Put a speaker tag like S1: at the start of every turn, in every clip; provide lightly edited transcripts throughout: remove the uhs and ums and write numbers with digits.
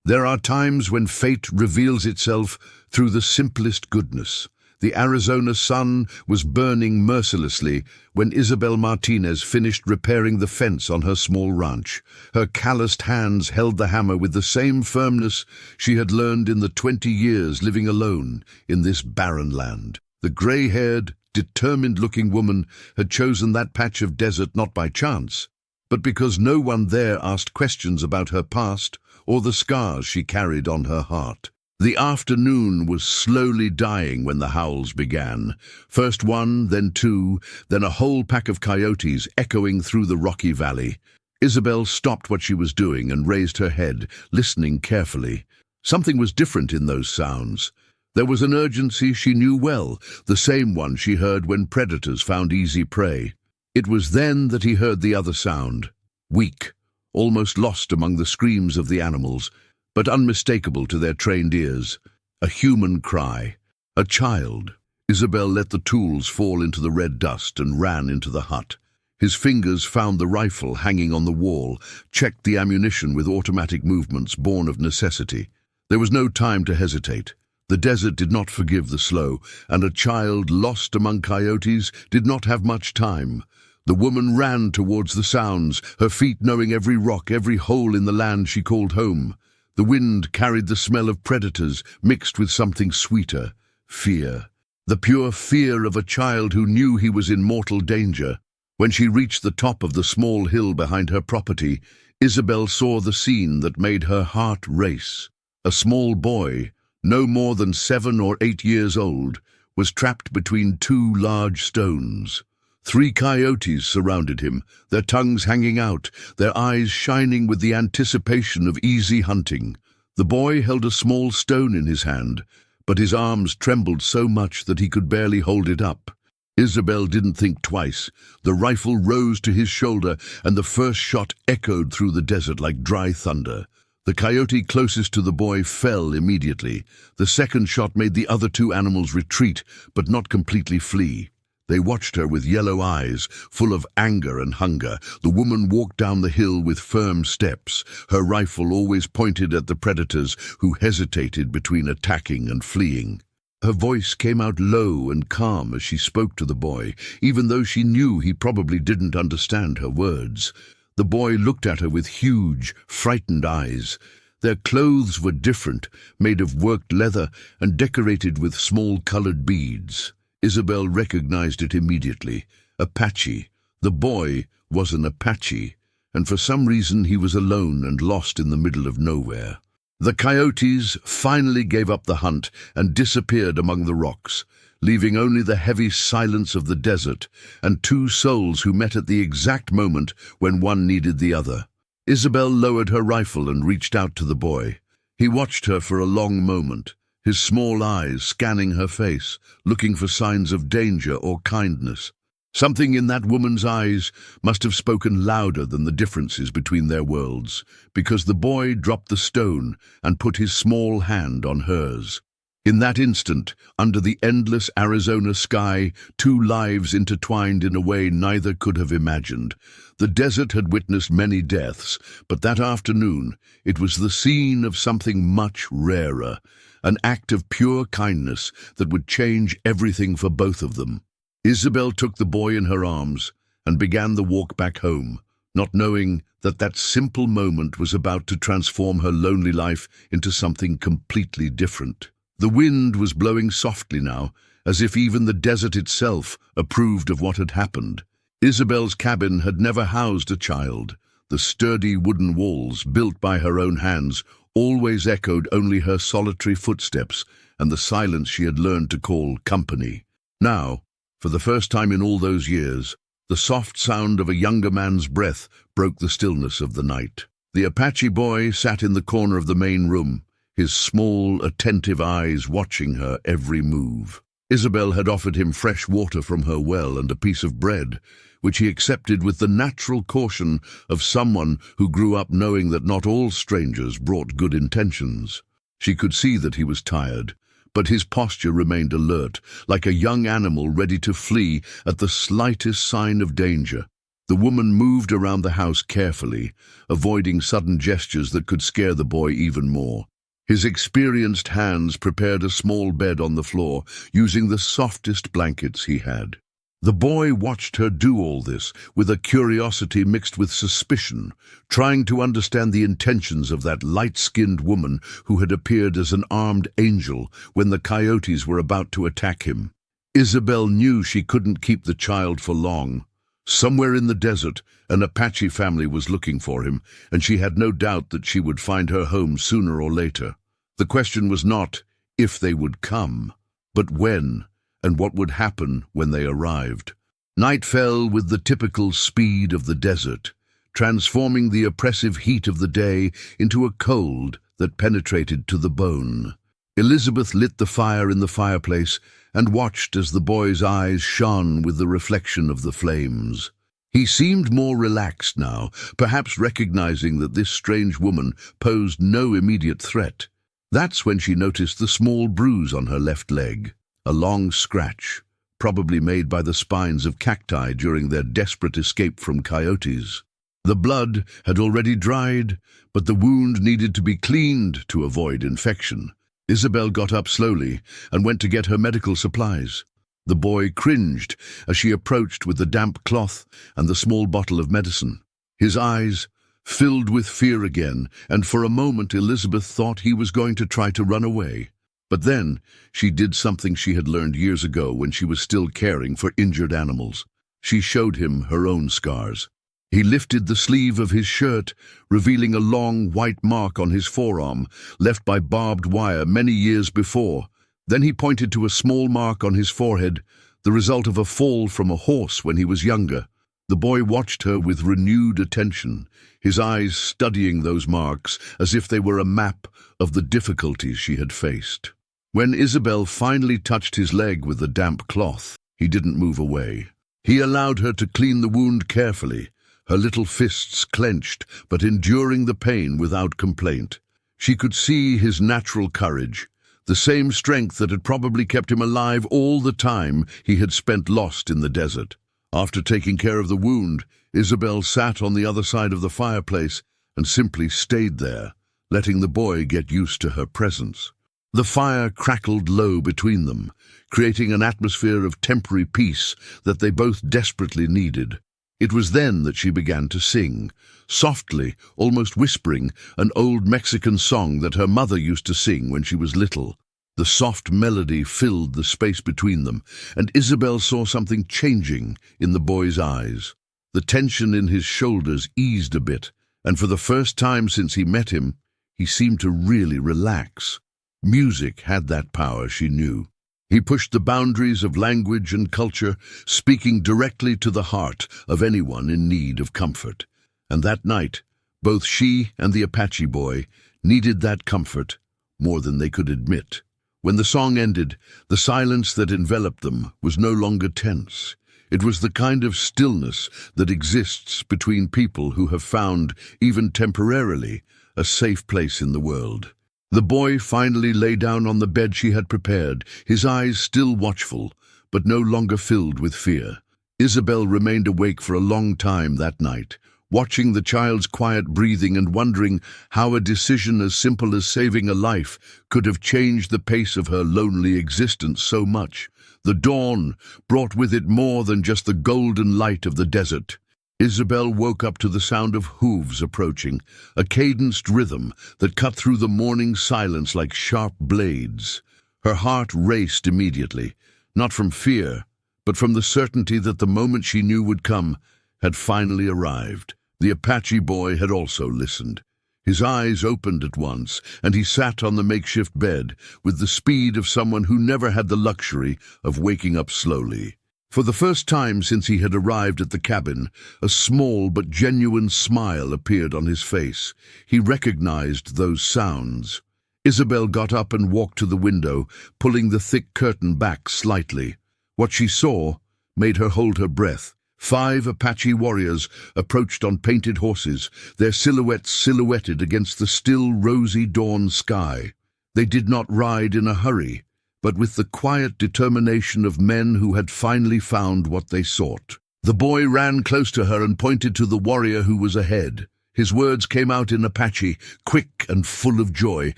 S1: There are times when fate reveals itself through the simplest goodness. The Arizona sun was burning mercilessly when Isabel Martinez finished repairing the fence on her small ranch. Her calloused hands held the hammer with the same firmness she had learned in the 20 years living alone in this barren land. The gray-haired, determined-looking woman had chosen that patch of desert not by chance, but because no one there asked questions about her past or the scars she carried on her heart. The afternoon was slowly dying when the howls began. First one, then two, then a whole pack of coyotes echoing through the rocky valley. Isabel stopped what she was doing and raised her head, listening carefully. Something was different in those sounds. There was an urgency she knew well, the same one she heard when predators found easy prey. It was then that he heard the other sound, weak, almost lost among the screams of the animals, but unmistakable to their trained ears. A human cry. A child. Isabel let the tools fall into the red dust and ran into the hut. His fingers found the rifle hanging on the wall, checked the ammunition with automatic movements born of necessity. There was no time to hesitate. The desert did not forgive the slow, and a child lost among coyotes did not have much time. The woman ran towards the sounds, her feet knowing every rock, every hole in the land she called home. The wind carried the smell of predators, mixed with something sweeter, fear. The pure fear of a child who knew he was in mortal danger. When she reached the top of the small hill behind her property, Isabel saw the scene that made her heart race. A small boy, no more than 7 or 8 years old, was trapped between 2 large stones. 3 coyotes surrounded him, their tongues hanging out, their eyes shining with the anticipation of easy hunting. The boy held a small stone in his hand, but his arms trembled so much that he could barely hold it up. Isabel didn't think twice. The rifle rose to his shoulder, and the first shot echoed through the desert like dry thunder. The coyote closest to the boy fell immediately. The second shot made the other 2 animals retreat, but not completely flee. They watched her with yellow eyes, full of anger and hunger. The woman walked down the hill with firm steps, her rifle always pointed at the predators who hesitated between attacking and fleeing. Her voice came out low and calm as she spoke to the boy, even though she knew he probably didn't understand her words. The boy looked at her with huge, frightened eyes. Their clothes were different, made of worked leather and decorated with small colored beads. Isabel recognized it immediately. Apache. The boy was an Apache, and for some reason he was alone and lost in the middle of nowhere. The coyotes finally gave up the hunt and disappeared among the rocks, leaving only the heavy silence of the desert and 2 souls who met at the exact moment when one needed the other. Isabel lowered her rifle and reached out to the boy. He watched her for a long moment, his small eyes scanning her face, looking for signs of danger or kindness. Something in that woman's eyes must have spoken louder than the differences between their worlds, because the boy dropped the stone and put his small hand on hers. In that instant, under the endless Arizona sky, 2 lives intertwined in a way neither could have imagined. The desert had witnessed many deaths, but that afternoon it was the scene of something much rarer, an act of pure kindness that would change everything for both of them. Isabel took the boy in her arms and began the walk back home, not knowing that that simple moment was about to transform her lonely life into something completely different. The wind was blowing softly now, as if even the desert itself approved of what had happened. Isabel's cabin had never housed a child. The sturdy wooden walls, built by her own hands, always echoed only her solitary footsteps and the silence she had learned to call company. Now, for the first time in all those years, the soft sound of a younger man's breath broke the stillness of the night. The Apache boy sat in the corner of the main room, his small, attentive eyes watching her every move. Isabel had offered him fresh water from her well and a piece of bread, which he accepted with the natural caution of someone who grew up knowing that not all strangers brought good intentions. She could see that he was tired, but his posture remained alert, like a young animal ready to flee at the slightest sign of danger. The woman moved around the house carefully, avoiding sudden gestures that could scare the boy even more. His experienced hands prepared a small bed on the floor, using the softest blankets he had. The boy watched her do all this, with a curiosity mixed with suspicion, trying to understand the intentions of that light-skinned woman who had appeared as an armed angel when the Coyotes were about to attack him. Isabel knew she couldn't keep the child for long. Somewhere in the desert, an Apache family was looking for him, and she had no doubt that she would find her home sooner or later. The question was not if they would come, but when, and what would happen when they arrived. Night fell with the typical speed of the desert, transforming the oppressive heat of the day into a cold that penetrated to the bone. Elizabeth lit the fire in the fireplace and watched as the boy's eyes shone with the reflection of the flames. He seemed more relaxed now, perhaps recognizing that this strange woman posed no immediate threat. That's when she noticed the small bruise on her left leg, a long scratch, probably made by the spines of cacti during their desperate escape from coyotes. The blood had already dried, but the wound needed to be cleaned to avoid infection. Isabel got up slowly and went to get her medical supplies. The boy cringed as she approached with the damp cloth and the small bottle of medicine. His eyes filled with fear again, and for a moment Elizabeth thought he was going to try to run away. But then she did something she had learned years ago when she was still caring for injured animals. She showed him her own scars. He lifted the sleeve of his shirt, revealing a long white mark on his forearm, left by barbed wire many years before. Then he pointed to a small mark on his forehead, the result of a fall from a horse when he was younger. The boy watched her with renewed attention, his eyes studying those marks as if they were a map of the difficulties she had faced. When Isabel finally touched his leg with the damp cloth, he didn't move away. He allowed her to clean the wound carefully, her little fists clenched, but enduring the pain without complaint. She could see his natural courage, the same strength that had probably kept him alive all the time he had spent lost in the desert. After taking care of the wound, Isabel sat on the other side of the fireplace and simply stayed there, letting the boy get used to her presence. The fire crackled low between them, creating an atmosphere of temporary peace that they both desperately needed. It was then that she began to sing, softly, almost whispering, an old Mexican song that her mother used to sing when she was little. The soft melody filled the space between them, and Isabel saw something changing in the boy's eyes. The tension in his shoulders eased a bit, and for the first time since he met him, he seemed to really relax. Music had that power, she knew. He pushed the boundaries of language and culture, speaking directly to the heart of anyone in need of comfort. And that night, both she and the Apache boy needed that comfort more than they could admit. When the song ended, the silence that enveloped them was no longer tense. It was the kind of stillness that exists between people who have found, even temporarily, a safe place in the world. The boy finally lay down on the bed she had prepared, his eyes still watchful, but no longer filled with fear. Isabel remained awake for a long time that night, watching the child's quiet breathing and wondering how a decision as simple as saving a life could have changed the pace of her lonely existence so much. The dawn brought with it more than just the golden light of the desert. Isabel woke up to the sound of hooves approaching, a cadenced rhythm that cut through the morning silence like sharp blades. Her heart raced immediately, not from fear, but from the certainty that the moment she knew would come had finally arrived. The Apache boy had also listened. His eyes opened at once, and he sat on the makeshift bed with the speed of someone who never had the luxury of waking up slowly. For the first time since he had arrived at the cabin, a small but genuine smile appeared on his face. He recognized those sounds. Isabel got up and walked to the window, pulling the thick curtain back slightly. What she saw made her hold her breath. 5 Apache warriors approached on painted horses, their silhouettes silhouetted against the still rosy dawn sky. They did not ride in a hurry, but with the quiet determination of men who had finally found what they sought. The boy ran close to her and pointed to the warrior who was ahead. His words came out in Apache, quick and full of joy,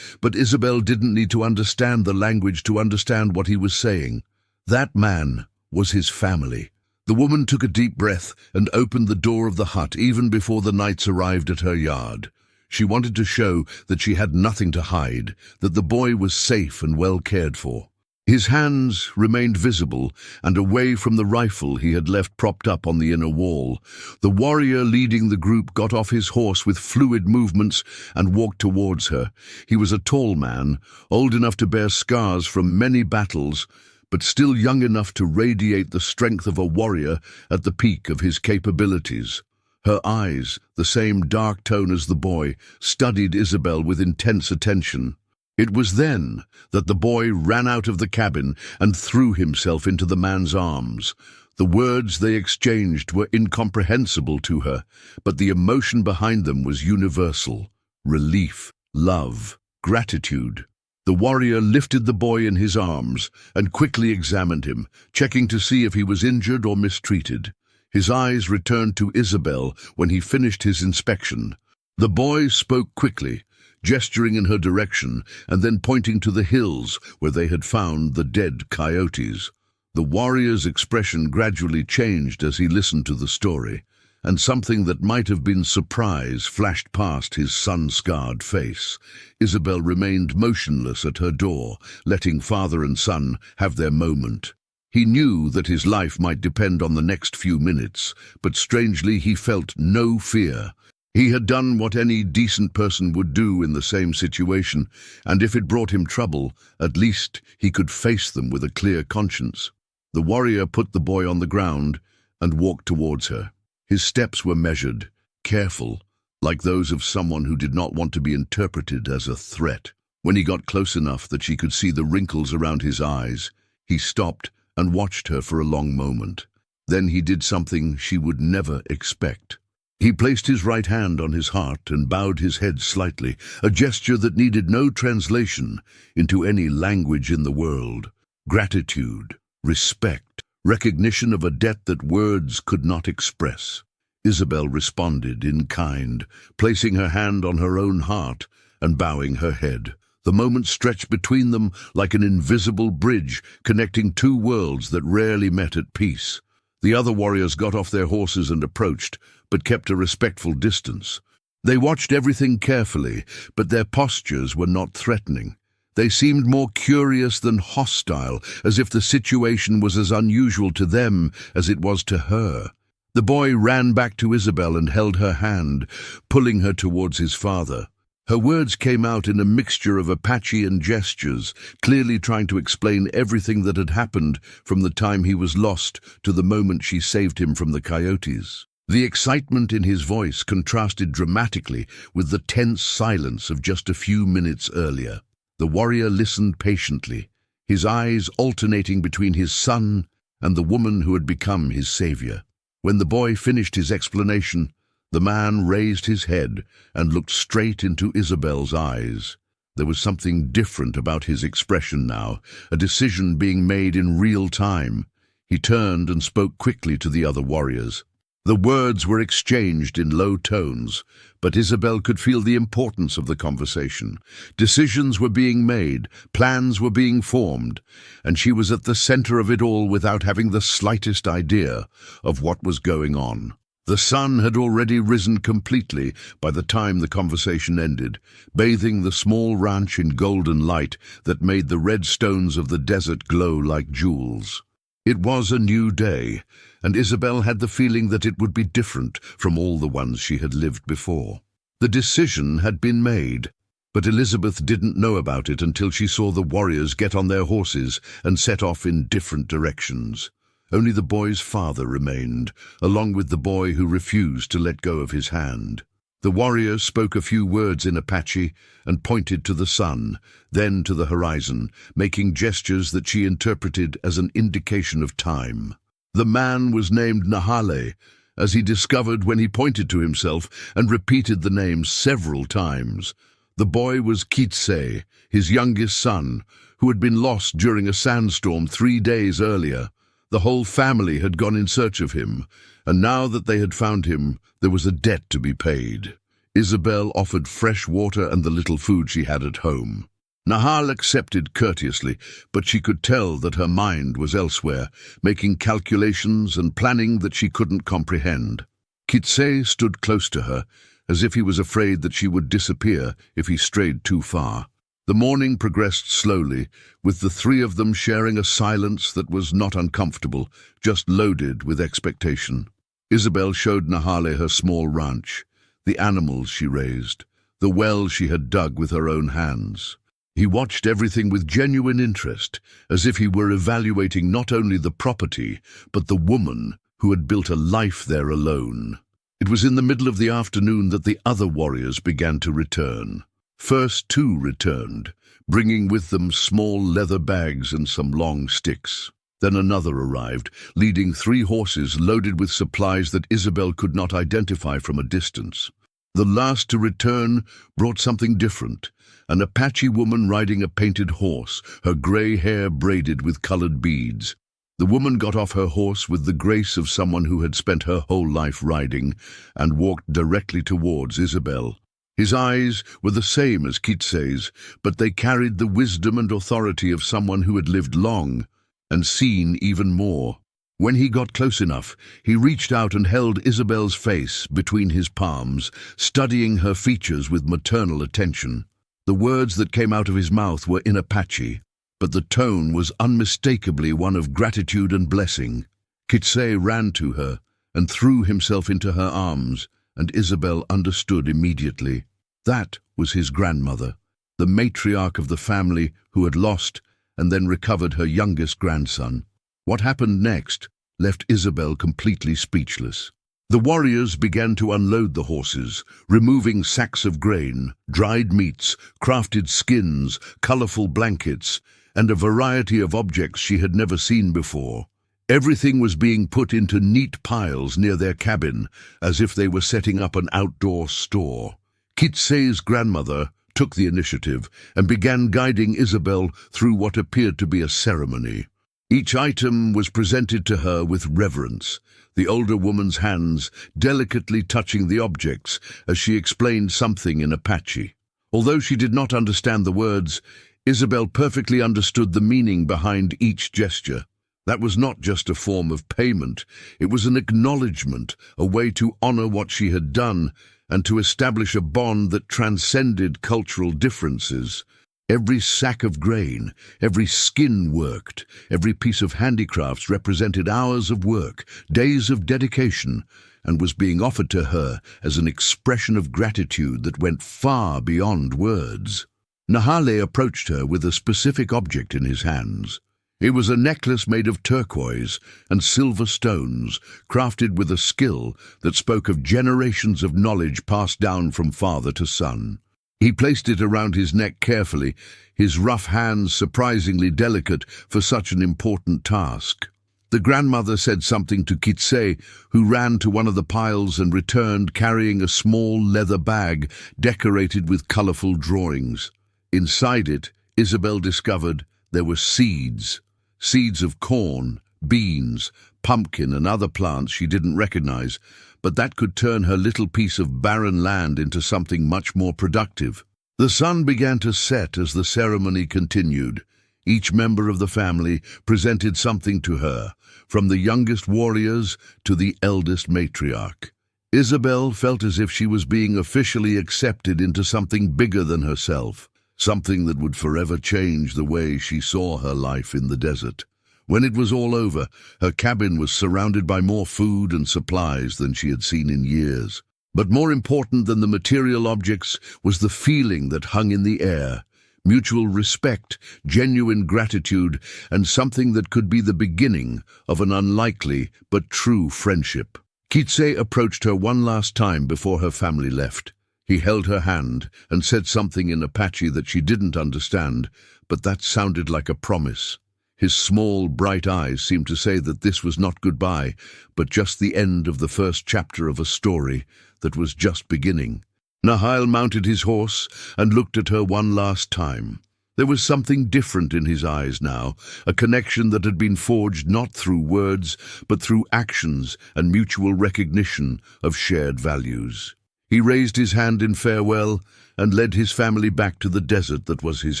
S1: but Isabel didn't need to understand the language to understand what he was saying. That man was his family. The woman took a deep breath and opened the door of the hut even before the knights arrived at her yard. She wanted to show that she had nothing to hide, that the boy was safe and well cared for. His hands remained visible and away from the rifle he had left propped up on the inner wall. The warrior leading the group got off his horse with fluid movements and walked towards her. He was a tall man, old enough to bear scars from many battles, but still young enough to radiate the strength of a warrior at the peak of his capabilities. Her eyes, the same dark tone as the boy, studied Isabel with intense attention. It was then that the boy ran out of the cabin and threw himself into the man's arms. The words they exchanged were incomprehensible to her, but the emotion behind them was universal: relief, love, gratitude. The warrior lifted the boy in his arms and quickly examined him, checking to see if he was injured or mistreated. His eyes returned to Isabel when he finished his inspection. The boy spoke quickly, gesturing in her direction and then pointing to the hills where they had found the dead coyotes. The warrior's expression gradually changed as he listened to the story, and something that might have been surprise flashed past his sun-scarred face. Isabel remained motionless at her door, letting father and son have their moment. He knew that his life might depend on the next few minutes, but strangely he felt no fear. He had done what any decent person would do in the same situation, and if it brought him trouble, at least he could face them with a clear conscience. The warrior put the boy on the ground and walked towards her. His steps were measured, careful, like those of someone who did not want to be interpreted as a threat. When he got close enough that she could see the wrinkles around his eyes, he stopped and watched her for a long moment. Then he did something she would never expect. He placed his right hand on his heart and bowed his head slightly, a gesture that needed no translation into any language in the world. Gratitude, respect, recognition of a debt that words could not express. Isabel responded in kind, placing her hand on her own heart and bowing her head. The moment stretched between them like an invisible bridge connecting two worlds that rarely met at peace. The other warriors got off their horses and approached, but kept a respectful distance. They watched everything carefully, but their postures were not threatening. They seemed more curious than hostile, as if the situation was as unusual to them as it was to her. The boy ran back to Isabel and held her hand, pulling her towards his father. Her words came out in a mixture of Apache and gestures, clearly trying to explain everything that had happened from the time he was lost to the moment she saved him from the coyotes. The excitement in his voice contrasted dramatically with the tense silence of just a few minutes earlier. The warrior listened patiently, his eyes alternating between his son and the woman who had become his savior. When the boy finished his explanation, the man raised his head and looked straight into Isabel's eyes. There was something different about his expression now, a decision being made in real time. He turned and spoke quickly to the other warriors. The words were exchanged in low tones, but Isabel could feel the importance of the conversation. Decisions were being made, plans were being formed, and she was at the center of it all without having the slightest idea of what was going on. The sun had already risen completely by the time the conversation ended, bathing the small ranch in golden light that made the red stones of the desert glow like jewels. It was a new day, and Isabel had the feeling that it would be different from all the ones she had lived before. The decision had been made, but Elizabeth didn't know about it until she saw the warriors get on their horses and set off in different directions. Only the boy's father remained, along with the boy who refused to let go of his hand. The warrior spoke a few words in Apache and pointed to the sun, then to the horizon, making gestures that she interpreted as an indication of time. The man was named Nahale, as he discovered when he pointed to himself and repeated the name several times. The boy was Kitse, his youngest son, who had been lost during a sandstorm 3 days earlier. The whole family had gone in search of him, and now that they had found him, there was a debt to be paid. Isabel offered fresh water and the little food she had at home. Nahal accepted courteously, but she could tell that her mind was elsewhere, making calculations and planning that she couldn't comprehend. Kitsay stood close to her, as if he was afraid that she would disappear if he strayed too far. The morning progressed slowly, with the three of them sharing a silence that was not uncomfortable, just loaded with expectation. Isabel showed Nahale her small ranch, the animals she raised, the well she had dug with her own hands. He watched everything with genuine interest, as if he were evaluating not only the property, but the woman who had built a life there alone. It was in the middle of the afternoon that the other warriors began to return. First, two returned, bringing with them small leather bags and some long sticks. Then another arrived, leading 3 horses loaded with supplies that Isabel could not identify from a distance. The last to return brought something different, an Apache woman riding a painted horse, her gray hair braided with colored beads. The woman got off her horse with the grace of someone who had spent her whole life riding and walked directly towards Isabel. His eyes were the same as Kitsay's, but they carried the wisdom and authority of someone who had lived long and seen even more. When he got close enough, he reached out and held Isabel's face between his palms, studying her features with maternal attention. The words that came out of his mouth were in Apache, but the tone was unmistakably one of gratitude and blessing. Kitsay ran to her and threw himself into her arms, and Isabel understood immediately. That was his grandmother, the matriarch of the family who had lost and then recovered her youngest grandson. What happened next left Isabel completely speechless. The warriors began to unload the horses, removing sacks of grain, dried meats, crafted skins, colorful blankets, and a variety of objects she had never seen before. Everything was being put into neat piles near their cabin, as if they were setting up an outdoor store. Kitsay's grandmother took the initiative and began guiding Isabel through what appeared to be a ceremony. Each item was presented to her with reverence, the older woman's hands delicately touching the objects as she explained something in Apache. Although she did not understand the words, Isabel perfectly understood the meaning behind each gesture. That was not just a form of payment, it was an acknowledgement, a way to honor what she had done and to establish a bond that transcended cultural differences. Every sack of grain, every skin worked, every piece of handicrafts represented hours of work, days of dedication, and was being offered to her as an expression of gratitude that went far beyond words. Nahale approached her with a specific object in his hands. It was a necklace made of turquoise and silver stones, crafted with a skill that spoke of generations of knowledge passed down from father to son. He placed it around his neck carefully, his rough hands surprisingly delicate for such an important task. The grandmother said something to Kitsay, who ran to one of the piles and returned carrying a small leather bag decorated with colorful drawings. Inside it, Isabel discovered there were seeds. Seeds of corn, beans, pumpkin and other plants she didn't recognize, but that could turn her little piece of barren land into something much more productive. The sun began to set as the ceremony continued. Each member of the family presented something to her, from the youngest warriors to the eldest matriarch. Isabel felt as if she was being officially accepted into something bigger than herself. Something that would forever change the way she saw her life in the desert. When it was all over, her cabin was surrounded by more food and supplies than she had seen in years. But more important than the material objects was the feeling that hung in the air. Mutual respect, genuine gratitude, and something that could be the beginning of an unlikely but true friendship. Kitsay approached her one last time before her family left. He held her hand and said something in Apache that she didn't understand, but that sounded like a promise. His small, bright eyes seemed to say that this was not goodbye, but just the end of the first chapter of a story that was just beginning. Nahal mounted his horse and looked at her one last time. There was something different in his eyes now, a connection that had been forged not through words, but through actions and mutual recognition of shared values. He raised his hand in farewell and led his family back to the desert that was his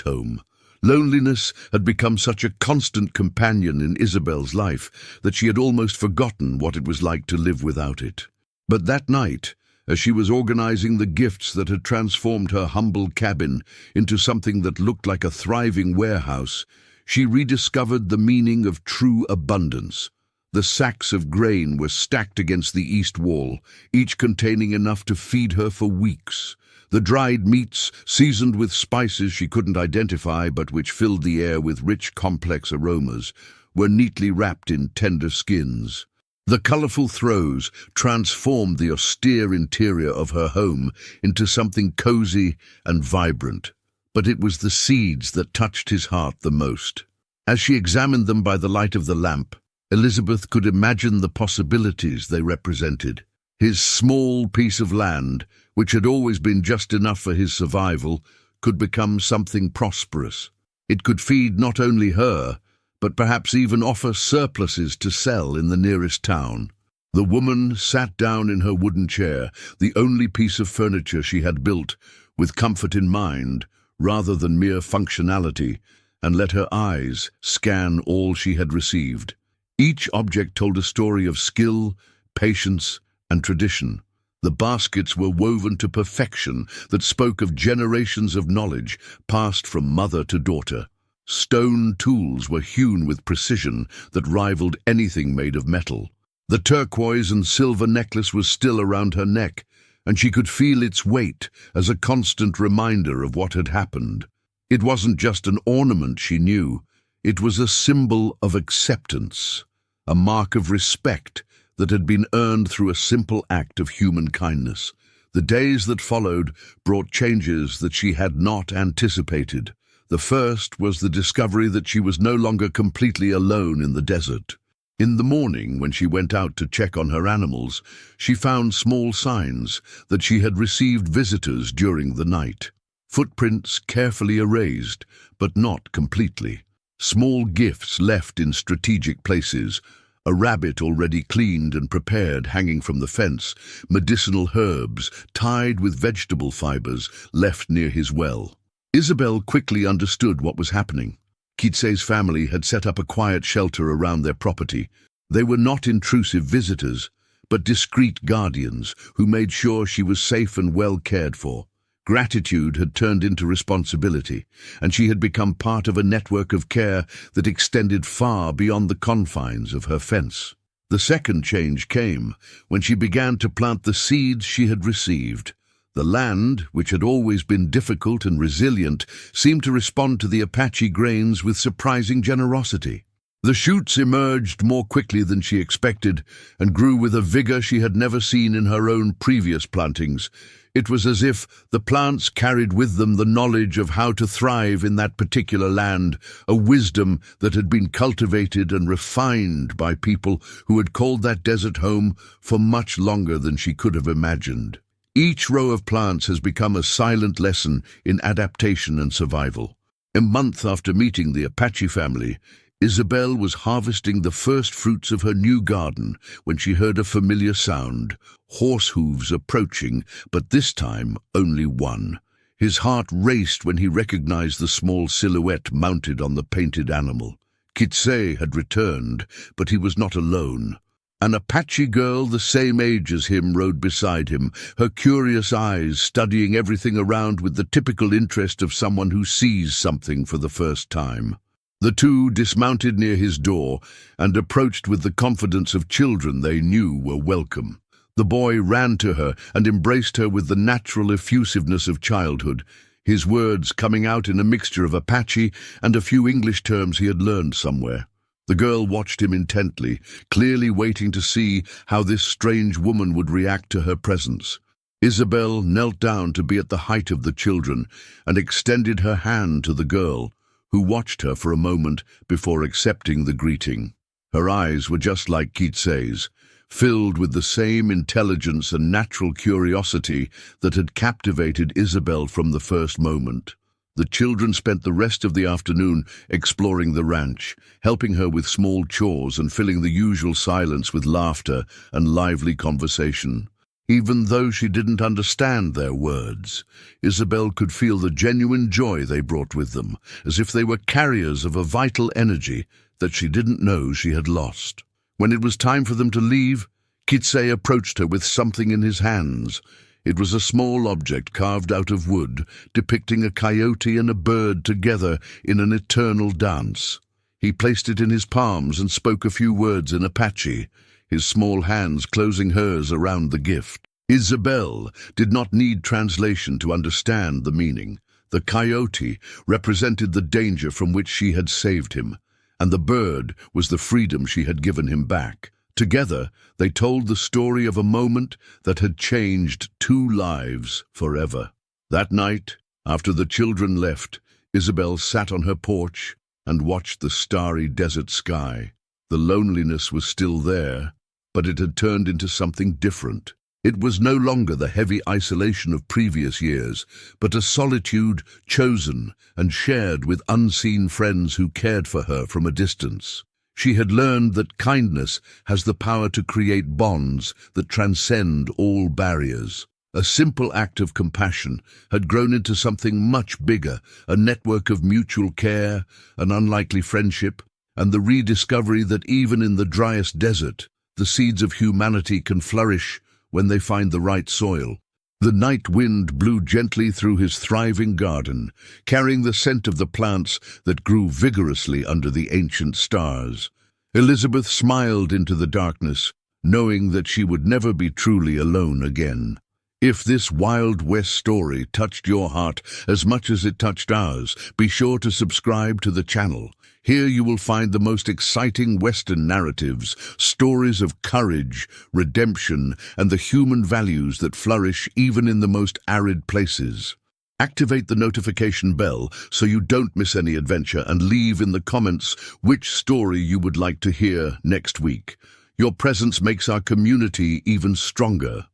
S1: home. Loneliness had become such a constant companion in Isabel's life that she had almost forgotten what it was like to live without it. But that night, as she was organizing the gifts that had transformed her humble cabin into something that looked like a thriving warehouse, she rediscovered the meaning of true abundance. The sacks of grain were stacked against the east wall, each containing enough to feed her for weeks. The dried meats, seasoned with spices she couldn't identify but which filled the air with rich, complex aromas, were neatly wrapped in tender skins. The colorful throws transformed the austere interior of her home into something cozy and vibrant. But it was the seeds that touched his heart the most. As she examined them by the light of the lamp, Elizabeth could imagine the possibilities they represented. His small piece of land, which had always been just enough for his survival, could become something prosperous. It could feed not only her, but perhaps even offer surpluses to sell in the nearest town. The woman sat down in her wooden chair, the only piece of furniture she had built, with comfort in mind, rather than mere functionality, and let her eyes scan all she had received. Each object told a story of skill, patience, and tradition. The baskets were woven to perfection that spoke of generations of knowledge passed from mother to daughter. Stone tools were hewn with precision that rivaled anything made of metal. The turquoise and silver necklace was still around her neck, and she could feel its weight as a constant reminder of what had happened. It wasn't just an ornament, she knew. It was a symbol of acceptance, a mark of respect that had been earned through a simple act of human kindness. The days that followed brought changes that she had not anticipated. The first was the discovery that she was no longer completely alone in the desert. In the morning, when she went out to check on her animals, she found small signs that she had received visitors during the night. Footprints carefully erased, but not completely. Small gifts left in strategic places, a rabbit already cleaned and prepared hanging from the fence, medicinal herbs tied with vegetable fibers left near his well. Isabel quickly understood what was happening. Kitse's family had set up a quiet shelter around their property. They were not intrusive visitors, but discreet guardians who made sure she was safe and well cared for. Gratitude had turned into responsibility, and she had become part of a network of care that extended far beyond the confines of her fence. The second change came when she began to plant the seeds she had received. The land, which had always been difficult and resilient, seemed to respond to the Apache grains with surprising generosity. The shoots emerged more quickly than she expected and grew with a vigor she had never seen in her own previous plantings. It was as if the plants carried with them the knowledge of how to thrive in that particular land, a wisdom that had been cultivated and refined by people who had called that desert home for much longer than she could have imagined. Each row of plants has become a silent lesson in adaptation and survival. A month after meeting the Apache family, Isabel was harvesting the first fruits of her new garden when she heard a familiar sound, horse hooves approaching, but this time only one. His heart raced when he recognized the small silhouette mounted on the painted animal. Kitse had returned, but he was not alone. An Apache girl the same age as him rode beside him, her curious eyes studying everything around with the typical interest of someone who sees something for the first time. The two dismounted near his door and approached with the confidence of children they knew were welcome. The boy ran to her and embraced her with the natural effusiveness of childhood, his words coming out in a mixture of Apache and a few English terms he had learned somewhere. The girl watched him intently, clearly waiting to see how this strange woman would react to her presence. Isabel knelt down to be at the height of the children and extended her hand to the girl, who watched her for a moment before accepting the greeting. Her eyes were just like Kitse's, filled with the same intelligence and natural curiosity that had captivated Isabel from the first moment. The children spent the rest of the afternoon exploring the ranch, helping her with small chores and filling the usual silence with laughter and lively conversation. Even though she didn't understand their words, Isabel could feel the genuine joy they brought with them, as if they were carriers of a vital energy that she didn't know she had lost. When it was time for them to leave, Kitsei approached her with something in his hands. It was a small object carved out of wood, depicting a coyote and a bird together in an eternal dance. He placed it in his palms and spoke a few words in Apache, his small hands closing hers around the gift. Isabel did not need translation to understand the meaning. The coyote represented the danger from which she had saved him, and the bird was the freedom she had given him back. Together, they told the story of a moment that had changed two lives forever. That night, after the children left, Isabel sat on her porch and watched the starry desert sky. The loneliness was still there, but it had turned into something different. It was no longer the heavy isolation of previous years, but a solitude chosen and shared with unseen friends who cared for her from a distance. She had learned that kindness has the power to create bonds that transcend all barriers. A simple act of compassion had grown into something much bigger, a network of mutual care, an unlikely friendship, and the rediscovery that even in the driest desert, the seeds of humanity can flourish when they find the right soil. The night wind blew gently through his thriving garden, carrying the scent of the plants that grew vigorously under the ancient stars. Elizabeth smiled into the darkness, knowing that she would never be truly alone again. If this Wild West story touched your heart as much as it touched ours, be sure to subscribe to the channel. Here you will find the most exciting Western narratives, stories of courage, redemption, and the human values that flourish even in the most arid places. Activate the notification bell so you don't miss any adventure, and leave in the comments which story you would like to hear next week. Your presence makes our community even stronger.